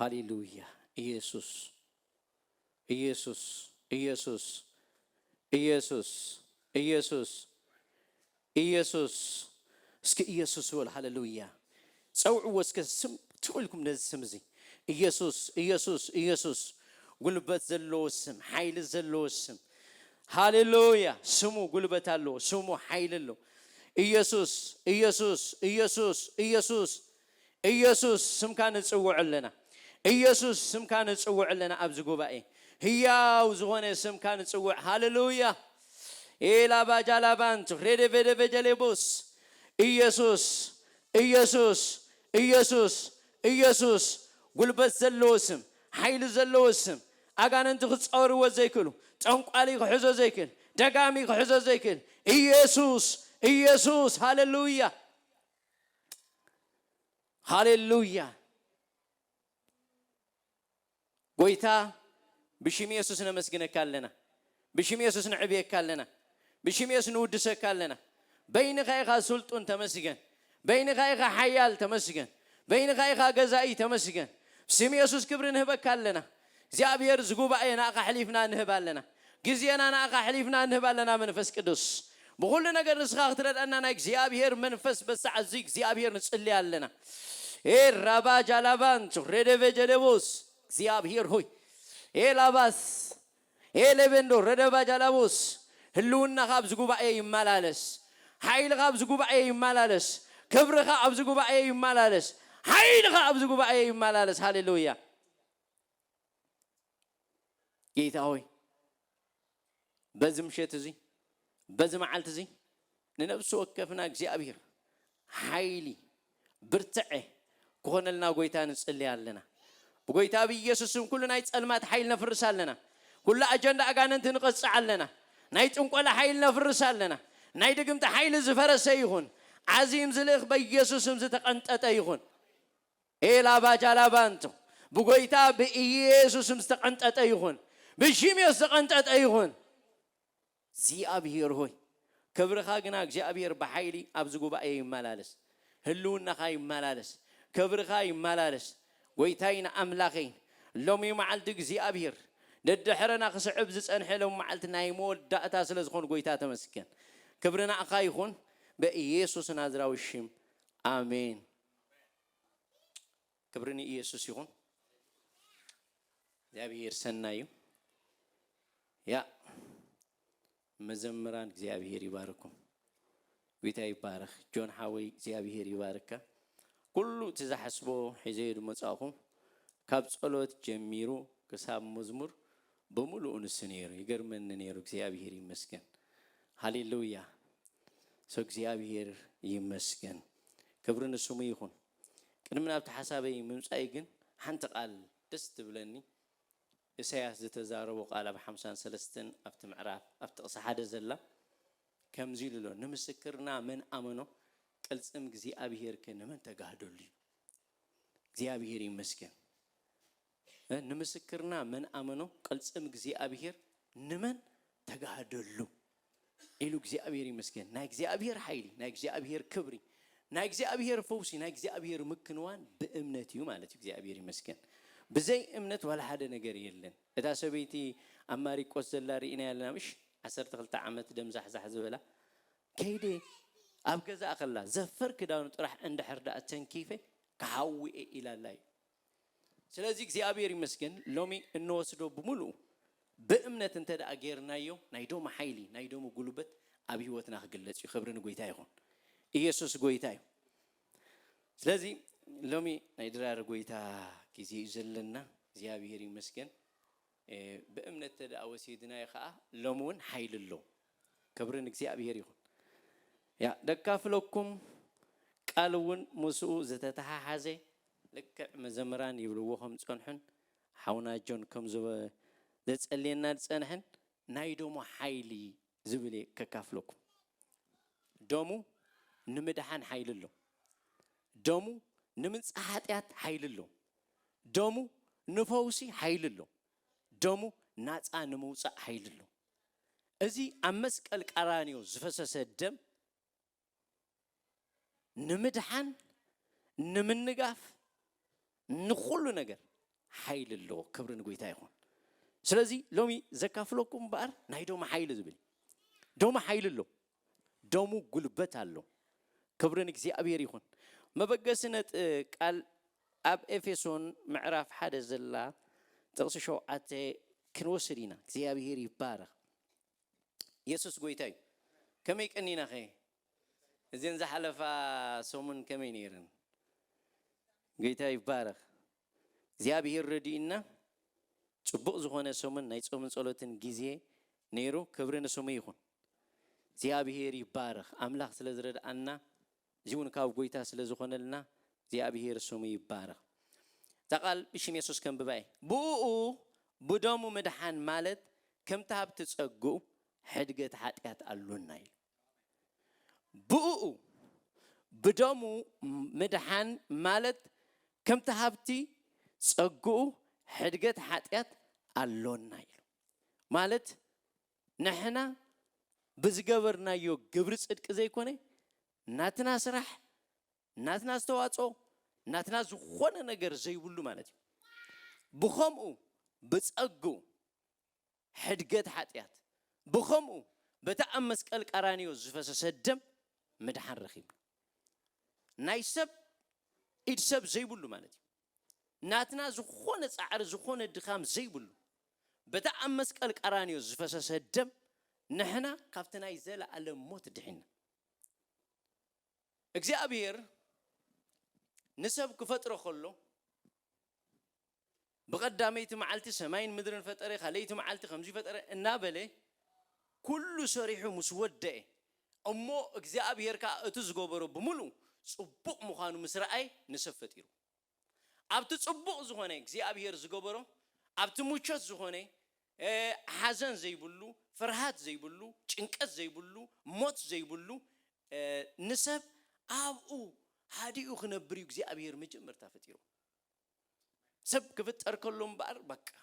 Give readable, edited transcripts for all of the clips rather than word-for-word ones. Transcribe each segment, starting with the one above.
ሃሌሉያ ኢየሱስ ኢየሱስ ኢየሱስ ኢየሱስ ኢየሱስ ኢየሱስ እስኪ ኢየሱስ ወል ሃሌሉያ ጸውዑ እስከ ስም ትልኩም ነዚህ ስም እዚ ኢየሱስ ኢየሱስ ኢየሱስ ጉልበት ዘለዎ ስም ኃይል ዘለዎ ስም ሃሌሉያ ስሙ ጉልበት አለው ስሙ ኃይል አለው ኢየሱስ ኢየሱስ ኢየሱስ ኢየሱስ ኢየሱስ ስም ካን ጽውዕለና ኢየሱስ ስም ካን ጽውዕለና አብዝ ጉባኤ ህያው ዝኾነ ስም ካን ጽውዕ ሃሌሉያ ኤላ ባጃላባንት ሬደቬደቬጀሌቦስ ኢየሱስ ኢየሱስ ኢየሱስ ኢየሱስ ጉልበት ዘለዎ ስም ኃይል ዘለዎ ስም አጋንንት ክጻወርዎ ዘይክሉ ጠንቋሊ ክሕዞ ዘይክል ደጋሚ ክሕዞ ዘይክል ኢየሱስ ኢየሱስ ሃሌሉያ ሃሌሉያ ጎይታ ብሽም ኢየሱስ ነመስግነካለና ብሽም ኢየሱስ ንዕብየካለና ብሽም ኢየሱስ ንውድሰካለና በይንኻ ኢኻ ሱልጡን ተመስገን በይንኻ ኢኻ ሓያል ተመስገን በይንኻ ኢኻ ገዛኢ ተመስገን ብስም ኢየሱስ ክብሪ ንህበካለና እግዚአብሔር ዝጉባኤ ናኻ ሕሊፍና ንህባለና ግዚያና ናኻ ሕሊፍና ንህባለና መንፈስ ቅዱስ በሁሉ ነገር ንስኻ ክትረዳና ናይ እግዚአብሔር መንፈስ በሰዓት እዚ እግዚአብሔር ንጽልያለና ራባ ጃላባንቱ ሬደቬጀሌቦስ እግዚአብሔር ሆይ ኤላባስ ኤሌቤንዶ ረደባ ጃላቦስ ህልውና ካብዝ ጉባኤ ይማላለስ ኃይል ካብዝ ጉባኤ ይማላለስ ክብርኻ ኣብዝ ጉባኤ ይማላለስ ኃይልኻ ኣብዝ ጉባኤ ይማላለስ ሃሌሉያ ጌታ ሆይ በዚህ ምሽት እዚ በዚህ መዓልት እዚ ንነብሱ ወከፍና እግዚአብሔር ኃይሊ ብርትዕ ኮነልና ጎይታ ንጽልያለና በጎይታ በኢየሱስም ኩሉ ናይ ጸልማት ኃይል ነፍርሳለና ኩሉ አጀንዳ አጋንንት ንቀጽዓለና ናይ ጥንቆላ ኃይል ነፍርሳለና ናይ ድግምት ኃይል ዝፈረሰ ይሁን ዓዚም ዝልኽ በኢየሱስም ዝተቀንጠጠ ይሁን ኤላባጃላባንቱ በጎይታ በኢየሱስም ዝተቀንጠጠ ይሁን በሽም ዝተቀንጠጠ ይሁን እግዚአብሔር ሆይ ክብርኻ ግና እግዚአብሔር በኃይሊ ኣብዝ ጉባኤ ይማላለስ ህልውናኻ ይማላለስ ክብርኻ ይማላለስ ጎይታይና አምላኸይ ሎሚ መዓልቲ እግዚአብሔር ደድሕረና ክስዕብ ዝጸንሐ ሎም መዓልቲ ናይ መወዳእታ ስለ ዝኾን ጎይታ ተመስገን ክብርና ኣኻ ይኹን በኢየሱስ ናዝራዊ ሽም አሜን ክብርኒ ኢየሱስ ይኹን እግዚአብሔር ሰናዩ ያ መዘምራን እግዚአብሔር ይባርኩም ጌታ ይባረክ ጆን ሓወይ እግዚአብሔር ይባርካ ኩሉ ትዛሐስቦ ሒዘይዱ መጻኹም ካብ ጸሎት ጀሚሩ ክሳብ መዝሙር በሙሉ እንስነሩ ይገርመን ነሩ እግዚአብሔር ይመስገን ሃሌሉያ ሰው እግዚአብሔር ይመስገን ክብርን ስሙ ይሁን ቅድምና ተሐሳበይ ምምጻይ ግን ሓንቲ ቃል ደስ ትብለኒ ኢሳያስ ዝተዛረበ ቃል ኣብ 53 ኣብቲ ምዕራፍ ኣብቲ ቅሳሓደ ዘላ ከምዚ ኢሉሎ ንምስክርና ምን አመኖ ቅልጽም እግዚአብሔር ከነመን ተጋህደሉ እግዚአብሔር ይመስገን ንምስክርና ምን አመኖ ቅልጽም እግዚአብሔር ንመን ተጋህደሉ ኢሉ እግዚአብሔር ይመስገን ናይ እግዚአብሔር ኃይሊ ናይ እግዚአብሔር ክብሪ ናይ እግዚአብሔር ፈውሲ ናይ እግዚአብሔር ምክንዋን በእምነት እዩ ማለት እግዚአብሔር ይመስገን በዘይ እምነት ወላ ሓደ ነገር የለን እታ ሰበይቲ አማሪቆስ ዘላሪ ኢና ያለናምሽ 12 ዓመት ደምዛሕዛሕ ዝበላ ከይደ ኣብ ገዛ አኸላ ዘፈር ክዳኑ ጥራሕ እንድሕርዳ ተንኪፈ ካውኤ ኢላላይ ስለዚህ እግዚአብሔር ይመስገን ሎሚ እንወስዶ በሙሉ በእምነት እንተዳ አገርናዮ ናይ ዶም ኃይሊ ናይ ዶም ጉልበት ኣብ ህይወትና ክግለጽ ይኽብርን ጎይታ ይኹን ኢየሱስ ጎይታ እዩ ስለዚህ ሎሚ ናይ ድራር ጎይታ ጊዜ ይዘለና እግዚአብሔር ይመስገን በእምነት ተዳ ወሲድና ይኸአ ሎሙን ኃይልሎ ክብርን እግዚአብሔር ይኹን ያ ደካፍለኩም ቃልውን ሙስኡ ዘተተሓሓዘ ልክዕ መዘምራን ይብልዎኹም ጸንሑን ሓውና ጆን ከም ዘጸልየና ጸንሕን ናይ ዶሙ ኃይሊ ዝብል ከካፍለኩም ዶሙ ንምድሓን ኃይልሎ ዶሙ ንምጽሓጥያት ኃይልሎ ዶሙ ንፈውሲ ኃይልሎ ዶሙ ናጻ ንምውጻእ ኃይልሎ እዚ ኣብ መስቀል ቀራንዮ ዝፈሰሰ ደም ንምድሓን ንምንጋፍ ንኹሉ ነገር ሓይሊ ኣለዎ ክብሪ ንጎይታ ይኹን ስለዚ ሎሚ ዘካፍለኩም በአር ናይ ዶሙ ሓይሊ ዝብል ዶሙ ሓይሊ ኣሎ ዶሙ ጉልበት ኣሎ ክብሪ ንእግዚአብሔር ይኹን መበገስነት ቃል ኣብ ኤፌሶን ምዕራፍ 1 ዘላ ጥቕሲ 7 ክንወስድ ኢና እግዚአብሔር ይባረኽ ኢየሱስ ጎይታ እዩ ከመይ ቀኒና ኸ እዘን ዝሓለፋ ሰሙን ከመይ ነይረን ጎይታ ይባረኽ እግዚአብሔር ረዲእና ጽቡቕ ዝኾነ ሰሙን ናይ ጾምን ጸሎትን ጊዜ ነይሩ ክብሪ ንስሙ ይኹን እግዚአብሔር ይባረኽ አምላኽ ስለ ዝረዳእና ዚውን ካብ ጎይታ ስለ ዝኾነልና እግዚአብሔር ስሙ ይባረኽ ተቃል ብሽም ኢየሱስ ከም ብባይ ብኡ ብደሙ መድሓን ማለት ከም ተሃብቲ ጸጉ ሕድገት ኃጢአት አሉና ይል ብኡ ብደሙ መድሓን ማለት ከም ተሃብቲ ጸጉ ሕድገት ኃጢአት አሉና ይል ማለት ነሕና ብዝገበርናዮ ግብሪ ጽድቅ ዘይኮነ ናትና ስራሕ ናትና ዝተዋጽኦ ናትና ዝኾነ ነገር ዘይብሉ ማለት እዩ ብኸምኡ ብጸጉ ሕድገት ኃጢአት ብኸምኡ በተኣብ መስቀል ቀራንዮ ዝፈሰሰ ደም መድሓን ረኺብ ናይ ሰብ ኢድ ሰብ ዘይብሉ ማለት እዩ ናትና ዝኾነ ጻዕሪ ዝኾነ ድኻም ዘይብሉ በተኣብ መስቀል ቀራንዮ ዝፈሰሰ ደም ንሕና ካብቲ ናይ ዘለዓለም ሞት ድሒና እግዚአብሔር ንሰብ ክፈጥሮ ከሎ بقداميت معلتي سماين مدرن فترة خليت معلتي خمسي فترة النابلة كل صريح مسودة أمو أجزاء بيركا أتزجبرو بملو صبق مخانو مسرعي نسفتيرو أبت صبق زخانة أجزاء بير زجبرو أبت موجود زخانة حزن زي بلو فرحات زي بلو إنكاس زي بلو موت زي بلو نسب أو هادي أخنبريو أجزاء بير مجمر تفتيرو سب كفت أركلهم بار بك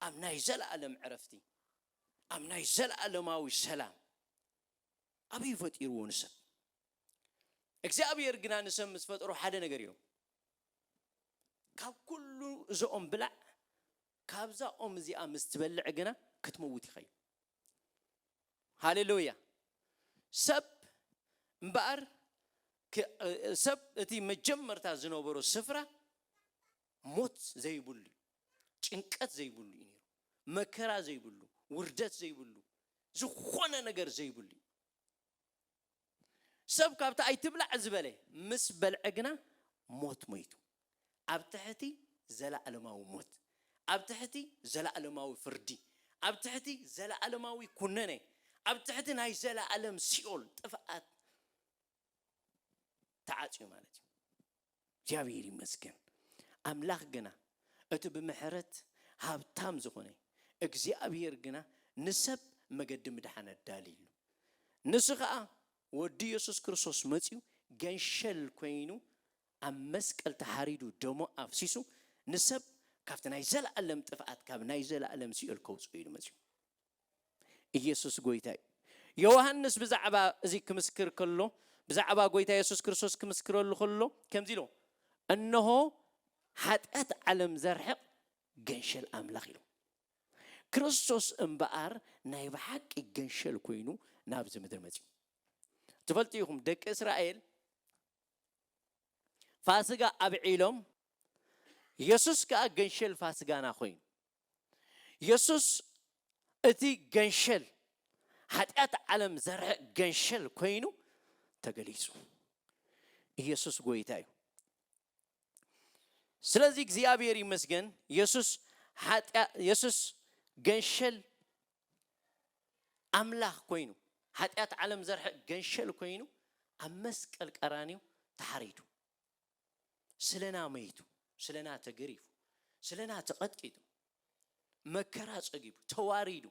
أم نايزل علم عرفتي أم نايزل علماوي السلام أبي فتيرون سب إجزاء بيرجنا نسم مسفت أروح حدا نجريو كاب كل زوم بلع كابزا زي مستبلع جنا كتموتي خير هاليلويا سب بار سب تي مجمر تازنو برو سفرة موت زي بولي چنقت زي بولي ينيرو مكرا زي بولو وردت زي بولو زخونه نجر زي بولي سب كابتا اي تبلع زبله مس بلعقنا موت ميتو ابتحتي زلا علماوي موت ابتحتي زلا علماوي فردي ابتحتي زلا علماوي كننه ابتحتي ناي زلا علم سيول طفات تعاطي مالتي جابيري مسكن أملاك جنا أتب محرت هابتام زخوني أجزاء جنا نسب مقدم دحنا الدليل نسخة ودي يسوع كريستوس متيو جنشل كوينو أمسك التحريدو دمو أفسيسو نسب كافت نايزل ألم تفعت كاب نايزل ألم سيول كوز وينو متيو يسوع قويتاي يوحنس بزعبا زي كمسكر كله بزعبا قويتاي يسوع كريستوس كمسكر له كله كم زيلو أنه حتى علم زرحق جنشل أملاخ له كريستوس أمبار نايب حق جنشل كوينو نابز مدر متي تفلتيهم دك إسرائيل فاسقا أبعيلهم يسوس كا جنشل فاسقا ناخوين يسوس أتي جنشل حتى علم زرحق جنشل كوينو تجليسو يسوس قويتايو سلازي እግዚአብሔር ይመስገን ኢየሱስ ገንሸል አምላክ ኮይኑ ኃጢአት ዓለም ዘርሕ ገንሸል ኮይኑ አመስቀል ቀራኒው ተሐሪዱ ስለና መይቱ ስለና ተገሪፉ ስለና ተቀጥቂጡ መከራ ጸጊቡ ተዋሪዱ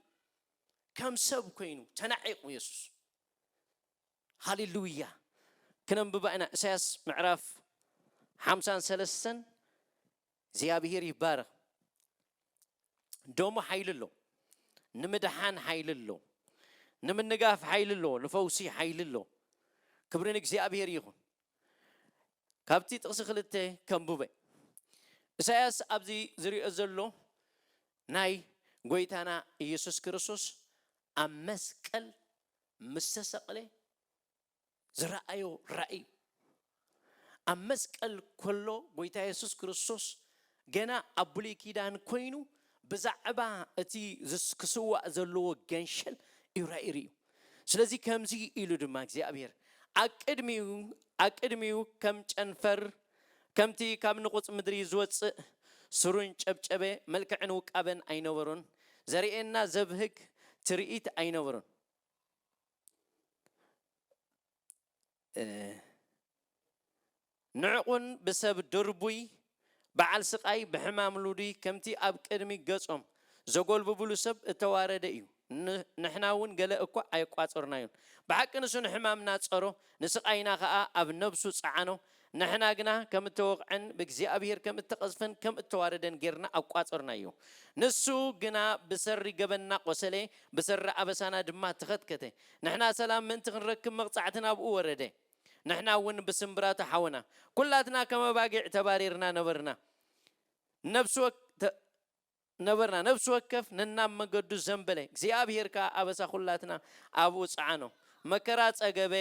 ከም ሰብ ኮይኑ ተናዒቁ ኢየሱስ ሃሌሉያ ከነንብባና ኢሳይያስ ምዕራፍ 53 እግዚአብሔር ይባረክ ደሞ ኃይል ሎ ንምድሓን ኃይል ሎ ንምንጋፍ ኃይል ሎ ንፈውሲ ኃይል ሎ ክብርን እግዚአብሔር ይሁን ካብቲ ጥቅስ ክልተ ከምብበ ኢሳያስ ኣብዚ ዝሪኦ ዘሎ ናይ ጎይታና ኢየሱስ ክርስቶስ ኣብ መስቀል ምስ ተሰቕለ ዝረአዮ ራእይ ኣብ መስቀል ከሎ ጎይታ ኢየሱስ ክርስቶስ ገና ኣብ ብሉይ ኪዳን ኮይኑ ብዛዕባ እቲ ክስዋዕ ዘለዎ ገንሸል ይራእይ። ስለዚ ከምዚ ኢሉ ድማ እግዚአብሔር ኣቅድሚው ከም ጨንፈር ከምቲ ካብ ንቁፅ ምድሪ ዝወፅእ ስሩን ጨብጨበ መልክዕን ውቃበን ኣይነበሮን ዘርእየና ዘብህግ ትርኢት ኣይነበሮን ንዕቁን ብሰብ ድርቡይ በዓል ስቃይ ብሕማም ሉዲ ከምቲ ኣብ ቅድሚ ገጾም ዘጎልብብሉ ሰብ እተዋረደ እዩ ንሕና እውን ገለ እኳ ኣይቋፀርናዮን ብሓቂ ንሱ ንሕማምና ፀሮ ንስቃይና ከዓ ኣብ ነብሱ ፃዓኖ ንሕና ግና ከም እተወቕዐን ብእግዚአብሔር ከም እተቐዝፈን ከም እተዋረደን ጌርና ኣቋፀርናዮ ንሱ ግና ብሰሪ ገበና ቆሰለ ብሰሪ ኣበሳና ድማ ተኸትከተ ንሕና ሰላም ምእንቲ ክንረክብ መቕፃዕትና ኣብኡ ወረደ ንሕና እውን ብስምብራቱ ሓወና ኩላትና ከም ኣባጊዕ ተባሪርና ነበርና ነብሱ ወከፍ ነናብ መገዱ ዘንበለ እግዚአብሔር ከዓ ኣበሳ ኩላትና ኣብኡ ፃዓኖ መከራ ፀገበ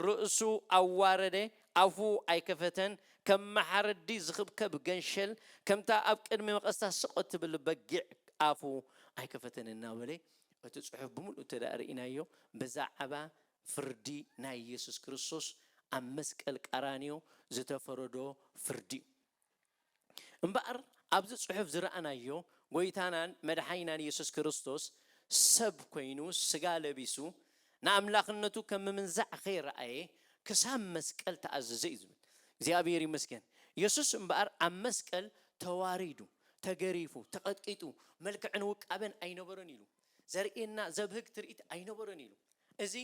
ርእሱ ኣዋረደ ኣፉ ኣይከፈተን ከም መሓረዲ ዝኽብከብ ገንሸል ከምታ ኣብ ቅድሚ መቐስታ ስቆት ትብል በጊዕ ኣፉ ኣይከፈተን እናበለ እቲ ጽሑፍ ብምሉእ ተዳርኢናዮ ብዛዕባ ፍርዲ ናይ ኢየሱስ ክርስቶስ ኣብ መስቀል ቀራንዮ ዝተፈረዶ ፍርዲ እምበኣር ኣብዚ ጽሑፍ ዝረአናዮ ጎይታናን መድሓኒናን ኢየሱስ ክርስቶስ ሰብ ኮይኑ ስጋ ለቢሱ ንኣምላኽነቱ ከም ምንዛዕ ኸይረአየ ክሳብ መስቀል ተኣዘዘ እዩ ዝብል እግዚአብሔር ይመስገን ኢየሱስ እምበኣር ኣብ መስቀል ተዋሪዱ ተገሪፉ ተቐጥቂጡ መልክዕን ውቃበን ኣይነበረን ኢሉ ዘርእየና ዘብህግ ትርኢት ኣይነበረን ኢሉ እዚ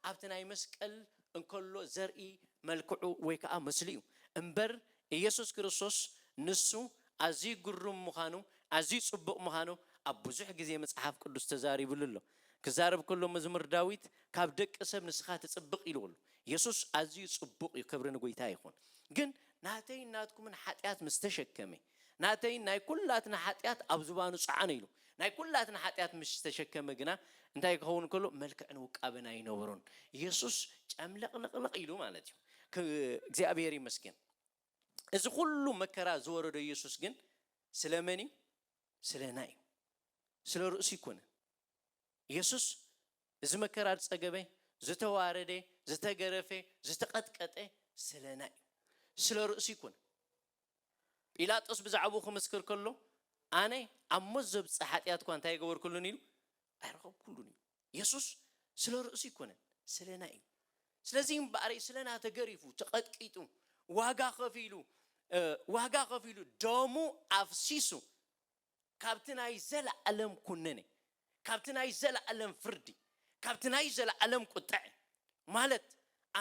ኣብቲ ናይ መስቀል እንከሎ ዘርኢ መልክዑ ወይ ከዓ ምስሊ እዩ እምበር ኢየሱስ ክርስቶስ ንሱ ኣዝዩ ግሩም ምዃኑ ኣዝዩ ጽቡቕ ምዃኑ ኣብ ብዙሕ ግዜ መጽሓፍ ቅዱስ ተዛሪቡሉ ኣሎ ክዛረብ ከሎ መዝሙር ዳዊት ካብ ደቂ ሰብ ንስኻ ትጽብቕ ኢሉሉ ኢየሱስ ኣዝዩ ጽቡቕ እዩ ክብሪ ንጎይታ ይኹን ግን ናተይ ናትኩምን ኃጢአት ምስ ተሸከመ ናተይ ናይ ኩላትና ኃጢአት ኣብ ዝባኑ ጻዕነ ኢሉ ናይ ኩላትና ኃጢአት ምስ ተሸከመ ግና እንታይ ክኸውን ከሎ መልክዕን ውቃበን ኣይነበሮን ኢየሱስ ጨምለቕለቕለቕ ኢሉ ማለት እዩ እግዚአብሔር ይመስገን እዚ ኩሉ መከራ ዝወረደ ኢየሱስ ግን ስለመን እዩ ስለና እዩ ስለ ርእሱ ይኮነን ኢየሱስ እዚ መከራ ዝጸገበ ዝተዋረደ ዝተገረፈ ዝተቐጥቀጠ ስለና እዩ ስለ ርእሱ ይኮነን ጲላጦስ ብዛዕባኡ ክምስክር ከሎ ኣነ ኣብ ሞት ዘብፅሕ ኃጢአት እኳ እንታይ ይገበርኩሉን ኢሉ ኣይረኸብኩሉን እዩ ኢየሱስ ስለ ርእሱ ይኮነን ስለና እዩ ስለዚ እምበኣር ስለና ተገሪፉ ተቐጥቂጡ ዋጋ ከፊሉ ደሙ ኣፍሲሱ ካብቲ ናይ ዘለዓለም ኩነኔ ካብቲ ናይ ዘለዓለም ፍርዲ ካብቲ ናይ ዘለዓለም ቁጥዕ ማለት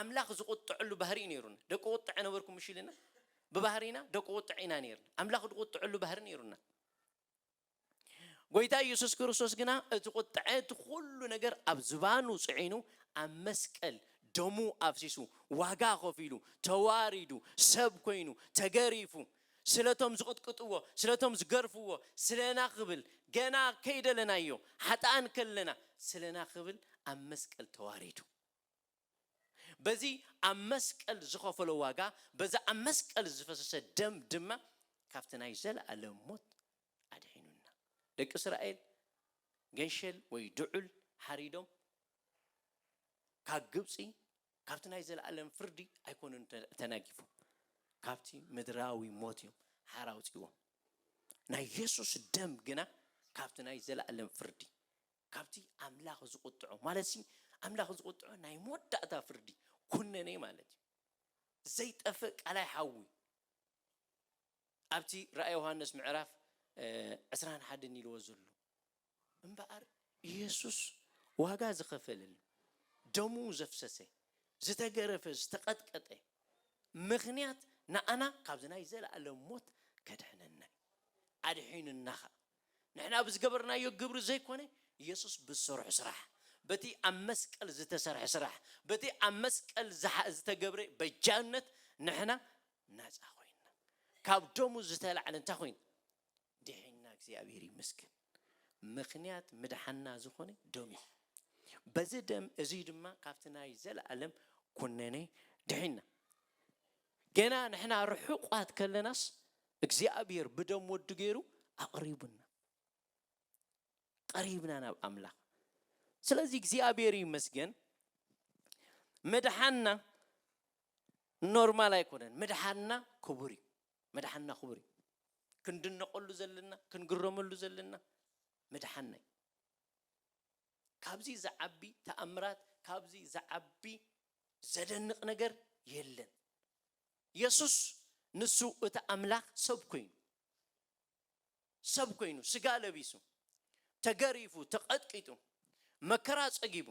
ኣምላኽ ዝቁጥዕሉ ባህሪ ነይሩና ደቂ ቁጥዕ ነበርኩም ምሽልና ብባህሪና ደቂ ቁጥዕ ኢና ነይርና ኣምላኽ ዝቁጥዕሉ ባህሪ ነይሩና ጎይታ ኢየሱስ ክርስቶስ ግና እቲ ቁጥዕ እቲ ኩሉ ነገር ኣብ ዝባኑ ጽዒኑ ኣብ መስቀል ደሙ ኣፍሲሱ ዋጋ ከፊሉ ተዋሪዱ ሰብ ኮይኑ ተገሪፉ ስለቶም ዝቅጥቅጥዎ ስለቶም ዝገርፍዎ ስለና ክብል ገና ከይደለናዮ ሓጣን ከለና ስለና ክብል ኣብ መስቀል ተዋሪዱ በዚ ኣብ መስቀል ዝኸፈለ ዋጋ በዛ ኣብ መስቀል ዝፈሰሰ ደም ድማ ካብቲ ናይ ዘለዓለም ሞት ኣድሒኑና ደቂ እስራኤል ገንሸል ወይ ድዑል ሓሪዶም ካብ ግብፂ ካብቲ ናይ ዘለዓለም ፍርዲ ኣይኮኑን ተናጊፉ ካብቲ ምድራዊ ሞት እዮም ሓራውፂዎም ናይ ኢየሱስ ደም ግና ካብቲ ናይ ዘለዓለም ፍርዲ ካብቲ ኣምላኽ ዝቁጥዖ ማለት ሲ ኣምላኽ ዝቁጥዖ ናይ መወዳእታ ፍርዲ ኩነኔ ማለት እዩ ዘይጠፍእ ቃላይ ሓዊ ኣብቲ ራእይ ዮሐንስ ምዕራፍ 21 ኢልዎ ዘሎ እምበኣር ኢየሱስ ዋጋ ዝኸፈለሉ ደሙ ዘፍሰሰ ዝተገረፈ ዝተቐጥቀጠ ምኽንያት ንኣና ካብዚ ናይ ዘለዓለም ሞት ከድሕነና ኣድሒኑና ንሕና ብዝገበርናዮ ግብሪ ዘይኮነ ኢየሱስ ብዝሰርሖ ስራሕ በቲ ኣብ መስቀል ዝተሰርሐ ስራሕ በቲ ኣብ መስቀል ዝተገብረ በጃነት ንሕና ናፃ ኮይና ካብ ደሙ ዝተላዕለ እንታይ ኮይኑ ድሕና እግዚአብሔር ይመስገን ምክንያት ምድሓና ዝኾነ ደም በዚ ደም እዚ ድማ ካብቲ ናይ ዘለዓለም ኩነኔ ድሕና ገና ንሕና ርሑቋት ከለናስ እግዚአብሔር ብደም ወዱ ገይሩ አቅሪቡና ቀሪብና ናብ አምላክ ስለዚህ እግዚአብሔር ይመስገን ምድሓና ኖርማል አይኮነን ምድሓና ክቡር ምድሓና ክቡር ክንድነቀሉ ዘለና ክንግረመሉ ዘለና ምድሓና ካብዚ ዘዓቢ ተአምራት ካብዚ ዘዓቢ ዘደንቅ ነገር የለን ኢየሱስ ንሱ እቲ አምላክ ሰብ ኮይኑ ስጋ ለቢሱ ተገሪፉ ተቀጥቂጡ መከራ ጸጊቡ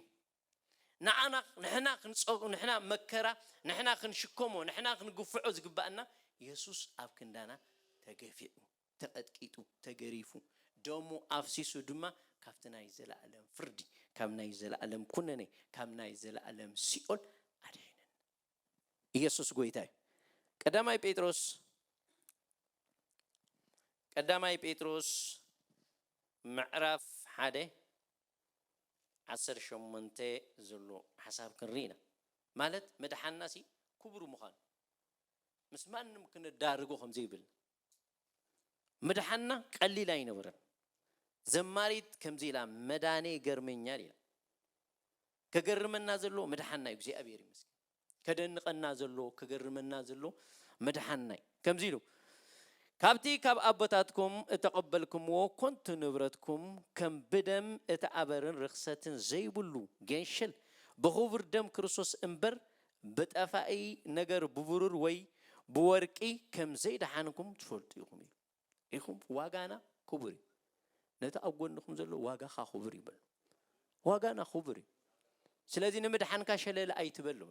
ንሕና ክንጾጉ ንሕና መከራ ንሕና ክንሽከሞ ንሕና ክንግፍዖ ዝግባእና ኢየሱስ ኣብ ክንዳና ተገፊዑ ተቀጥቂጡ ተገሪፉ ደሙ አፍሲሱ ድማ ካብቲ ናይ ዘለዓለም ፍርዲ ካብ ናይ ዘለዓለም ኩነኔ ካብ ናይ ዘለዓለም ሲኦል አድሒነን ኢየሱስ ጎይታ ቀዳማይ ጴጥሮስ ምዕራፍ 1:18 ዘሎ ሓሳብ ክንሪና ማለት መድሓናሲ ክቡር ምዃኑ ምስ ማንም ክንዳርጎ ከም ዘይብል መድሓና ቀሊል አይነበረን ዘማሪት ከምዚ ኢላ መዳኔ ገርመኛል ኢላ ከገርመና ዘሎ መድሓና እግዚአብሔር ይመስገን ከደንቀና ዘሎ ከገርመና ዘሎ መድሓና ከምዚ ኢሉ ካብቲ ካብ አቦታትኩም እተቀበልኩምዎ ኮንቱ ንብረትኩም ከም ብደም እተዓበርን ርክሰትን ዘይብሉ ገንሸል በኽቡር ደም ክርስቶስ እምበር በጠፋኢ ነገር ብብሩር ወይ ብወርቂ ከም ዘይደሓንኩም ትፈልጡ ኢኹም ዋጋና ክቡር ነቲ ኣብ ጎንኩም ዘሎ ዋጋኻ ክቡር ይበል ዋጋና ክቡር ስለዚህ ንምድሓንካ ሸለል ኣይትበል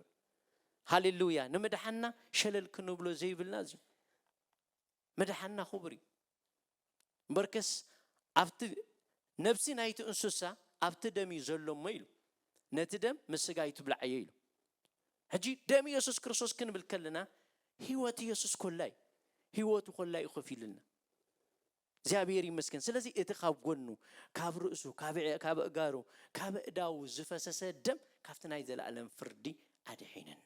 ሃሌሉያ ንምድሓና ሸለል ክንብሎ ዘይብልና እዚ مدحنا خبري بركس أفت نفسي نايت أنسوسا أفت دمي زلوا ميلو نتدم مسجاي تبلع عيلو هجي دمي يسوع كريستوس كن بالكلنا هواتي يسوع كلاي هواتو كلاي خفي لنا زابيري مسكين سلازي اتخاب قنو كاب رؤسو كاب أجارو كاب داو زفاسة الدم كافتنا يزل على فردي أدحيننا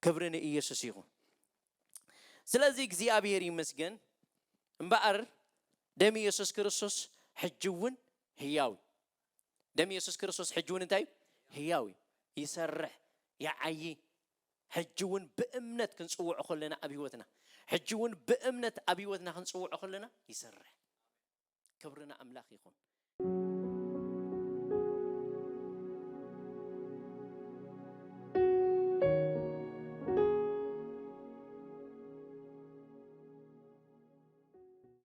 كبرنا يسوع يقول سلازي እግዚአብሔር ይመስገን እምበአር ደም ኢየሱስ ክርስቶስ ሕጅውን ህያው ደም ኢየሱስ ክርስቶስ ሕጅውን እንታይ ህያው ይሰርሕ ያዓይ ሕጅውን በእምነት ክንጽውዕ ኸለና ኣብ ህይወትና ሕጅውን በእምነት ኣብ ህይወትና ክንጽውዕ ኸለና ይሰርሕ ክብርና አምላክ ይኹን